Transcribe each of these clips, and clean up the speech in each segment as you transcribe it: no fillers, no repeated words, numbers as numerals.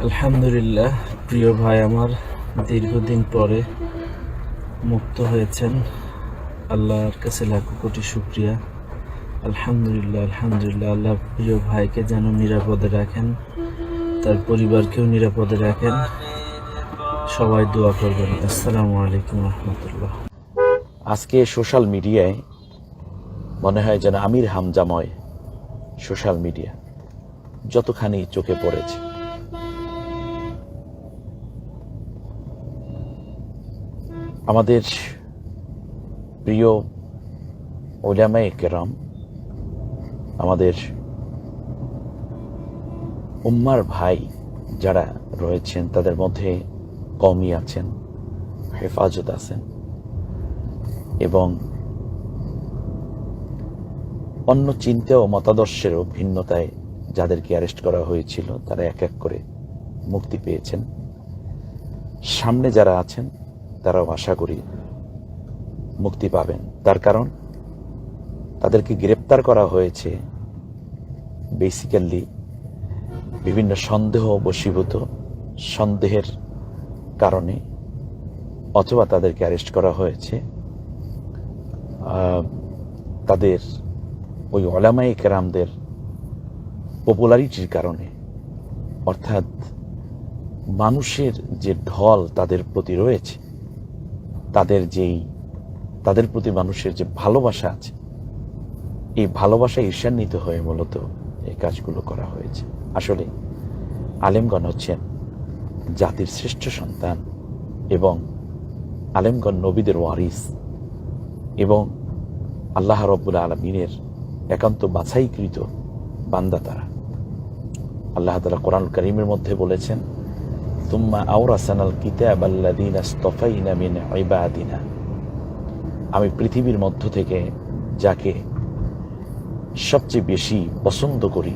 আলহামদুলিল্লাহ, প্রিয় ভাই আমার দীর্ঘদিন পরে মুক্ত হয়েছেন। আল্লাহর কাছে লাখো কোটি শুক্রিয়া। আলহামদুলিল্লাহ আলহামদুলিল্লাহ। আল্লাহ প্রিয় ভাইকে যেন নিরাপদে রাখেন, তার পরিবারকেও নিরাপদে রাখেন। সবাই দোয়া করবেন। আসসালামু আলাইকুম রহমতুল্লাহ। আজকে সোশ্যাল মিডিয়ায় মনে হয় যেন আমির হামজাময় সোশ্যাল মিডিয়া যতখানি চোখে পড়েছে। আমাদের প্রিয় উলামায়ে কেরাম, আমাদের উম্মার ভাই যারা রয়েছেন, তাদের মধ্যে কওমি আছেন, হেফাজত আছেন এবং অন্য চিন্তা ও মতাদর্শেরও ভিন্নতায় যাদেরকে অ্যারেস্ট করা হয়েছিল তারা এক এক করে মুক্তি পেয়েছেন। সামনে যারা আছেন তারাও আশা করি মুক্তি পাবেন। তার কারণ তাদেরকে গ্রেপ্তার করা হয়েছে বেসিক্যালি বিভিন্ন বশীভূত সন্দেহের কারণে, অথবা তাদেরকে অ্যারেস্ট করা হয়েছে তাদের ওই উলামায়ে কেরামদের পপুলারিটির কারণে। অর্থাৎ মানুষের যে ঢল তাদের প্রতি রয়েছে, তাদের প্রতি মানুষের যে ভালোবাসা আছে, এই ভালোবাসা ঈর্ষান্বিত হয়ে মূলত এই কাজগুলো করা হয়েছে। আসলে আলেমগণ হচ্ছেন জাতির শ্রেষ্ঠ সন্তান এবং আলেমগণ নবীদের ওয়ারিস এবং আল্লাহ রাব্বুল আলামিনের একান্ত বাছাইকৃত বান্দা তারা। আল্লাহ তাআলা কোরআনুল কারীমের মধ্যে বলেছেন, তুম্মা আওরাসানাল কিতাবাল্লাযীনা ইসতাফাইনা মিন ইবাদিনা, আমি পৃথিবীর মধ্য থেকে যাকে সবচেয়ে বেশি পছন্দ করি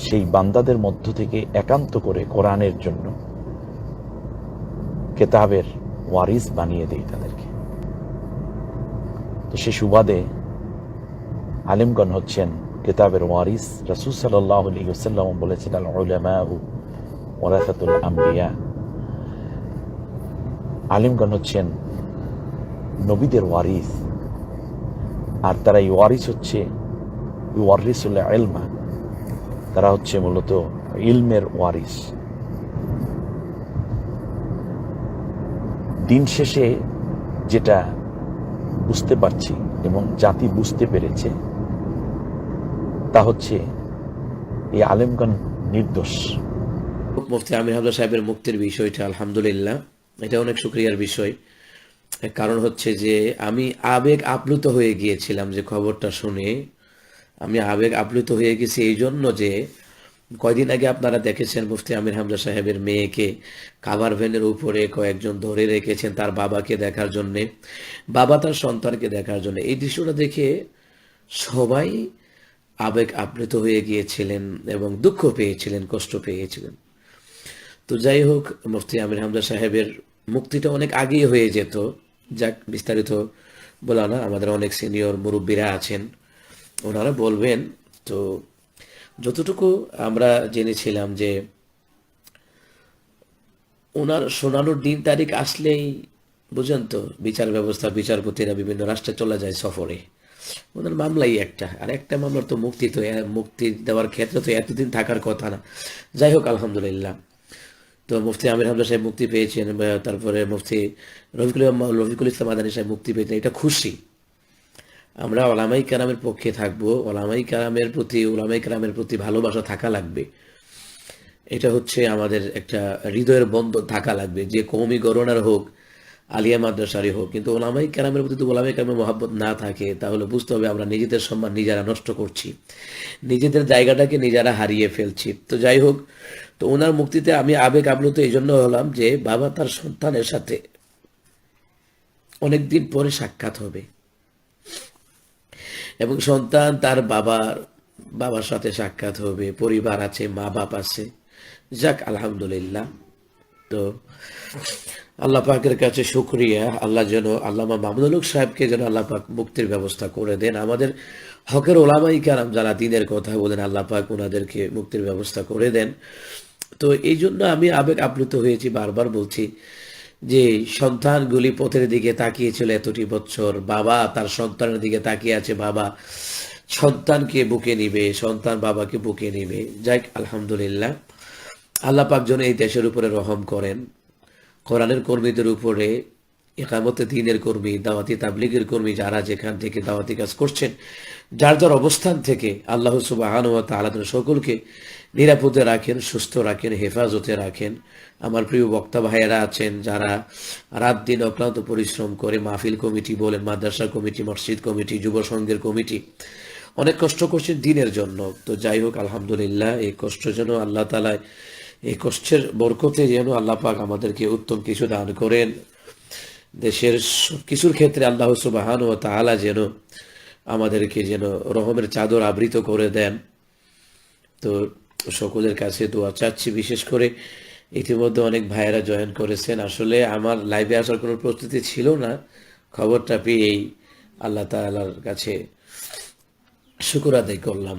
সেই বান্দাদের মধ্য থেকে একান্ত করে কোরআনের জন্য কেতাবের ওয়ারিস বানিয়ে দেই তাদেরকে। তো সে সুবাদে আলেমগণ হচ্ছেন কেতাবের ওয়ারিস। রাসূল সাল্লাল্লাহু আলাইহি ওয়াসাল্লাম বলেছেন, আল উলামাউ ওয়ারাসাতুল আম্বিয়া, আলেমগণ হচ্ছেন নবীদের ওয়ারিস। আর তারা এই ওয়ারিস হচ্ছে ওয়ারিসুল ইলমা, তারা হচ্ছে মূলত ইলমের ওয়ারিস। দিন শেষে যেটা বুঝতে পারছি এবং জাতি বুঝতে পেরেছে তা হচ্ছে এই আলেমগণ নির্দোষ। মুফতি আমির হামজা সাহেবের মুক্তির বিষয়টা আলহামদুলিল্লাহ, এটা অনেক শুকরিয়ার বিষয়। কারণ হচ্ছে যে আমি আবেগ আপ্লুত হয়ে গিয়েছিলাম যে খবরটা শুনে। আমি আবেগ আপ্লুত হয়ে গেছি এই জন্য যে কয়দিন আগে আপনারা দেখেছেন মুফতি আমির হামজা সাহেবের মেয়েকে কাভার ভ্যানের উপরে কয়েকজন ধরে রেখেছেন তার বাবাকে দেখার জন্যে, বাবা তার সন্তানকে দেখার জন্য। এই দৃশ্যটা দেখে সবাই আবেগ আপ্লুত হয়ে গিয়েছিলেন এবং দুঃখ পেয়েছিলেন, কষ্ট পেয়েছিলেন। তো যাই হোক, মুফতি আমির হামজা সাহেবের মুক্তিটা অনেক আগেই হয়ে যেত। যাক, বিস্তারিত বলা না, আমাদের অনেক সিনিয়র মুরব্বীরা আছেন, ওনারা বলবেন। তো যতটুকু আমরা জেনেছিলাম যে ওনার শোনানোর দিন তারিখ আসলেই বুঝেন তো, বিচার ব্যবস্থা, বিচারপতিরা বিভিন্ন রাষ্ট্রে চলে যায় সফরে। ওনার মামলাই একটা, আর একটা মামলার তো মুক্তি দেওয়ার ক্ষেত্রে তো এতদিন থাকার কথা না। যাই হোক, আলহামদুলিল্লাহ। তো মুফতি আমির হামজা সাহেব মুক্তি পেয়েছেন, তারপরে মুফতি রফিকুল ইসলাম মাদানী সাহেব মুক্তি পেয়েছেন, এটা খুশি। আমরা ওলামাই কেরামের পক্ষে থাকবো, ওলামাই কেরামের প্রতি ভালোবাসা থাকা লাগবে। এটা হচ্ছে আমাদের একটা হৃদয়ের বন্ধন থাকা লাগবে, যে কওমি গণনার হোক, আলিয়া মাদ্রাসারই হোক। কিন্তু ওলামাই কেরামের প্রতি তো ওলামাই কেরামের মহাব্বত না থাকে, তাহলে বুঝতে হবে আমরা নিজেদের সম্মান নিজেরা নষ্ট করছি, নিজেদের জায়গাটাকে নিজেরা হারিয়ে ফেলছি। তো যাই হোক, তো ওনার মুক্তিতে আমি আবেগ আপ্লুত এই জন্য হলাম যে বাবা তার সন্তানের সাথে অনেকদিন পরে সাক্ষাৎ হবে এবং সন্তান তার বাবার সাথে সাক্ষাৎ হবে, পরিবার আছে, মা বাপ আছে। যাক, আলহামদুলিল্লাহ। তো আল্লাহ পাকের কাছে শুকরিয়া, আল্লাহ যেন আল্লামা মামুনুল হক সাহেবকে যেন আল্লাহ পাক মুক্তির ব্যবস্থা করে দেন। আমাদের হকের ওলামাই কেরাম যারা দ্বীনের কথা বলেন, আল্লাহ পাক ওনাদেরকে মুক্তির ব্যবস্থা করে দেন। তো এই জন্য আমি আবেগ আপ্লুত হয়েছি, বারবার বলছি যে সন্তানগুলি পথের দিকে তাকিয়েছিল এতটি বছর, বাবা তার সন্তানের দিকে তাকিয়ে আছে, বাবা সন্তানকে বুকে নিবে, সন্তান বাবাকে বুকে নিবে। যাই আলহামদুলিল্লাহ, আল্লাহ পাক যেন এই দেশের উপরে রহম করেন, কোরআনের কর্মীদের উপরে, একামতে দ্বীনের কর্মী, দাওয়াতি তাবলীগের কর্মী, যারা যেখান থেকে দাওয়াতি কাজ করছেন, যার যার অবস্থান থেকে আল্লাহ সুবহানাহু ওয়া তাআলা সকলকে নিরাপদে রাখেন, সুস্থ রাখেন, হেফাজতে রাখেন। আমার প্রিয় বক্তা ভাইয়েরা আছেন যারা রাত দিন অক্লান্ত পরিশ্রম করে, মাহফিল কমিটি বলেন, মাদ্রাসা কমিটি, মসজিদ কমিটি, যুব সংঘের কমিটি, অনেক কষ্ট করছেন দিনের জন্য। তো যাই হোক আলহামদুলিল্লাহ, এই কষ্ট যেন আল্লাহ তাআলা, এই কষ্টের বরকতে যেন আল্লাহ পাক আমাদেরকে উত্তম কিছু দান করেন। দেশের সব কিছুর ক্ষেত্রে আল্লাহ সুবহানাহু ওয়া তাআলা যেন আমাদেরকে যেন রহমের চাদর আবৃত করে দেন। তো সকলের কাছে দোয়া চাচ্ছি। বিশেষ করে ইতিমধ্যে অনেক ভাইয়েরা জয়েন করেছেন। আসলে আমার লাইভে আসার কোনো প্রস্তুতি ছিল না, খবরটা পেয়েই আল্লাহ তাআলার কাছে শুকর আদায় করলাম।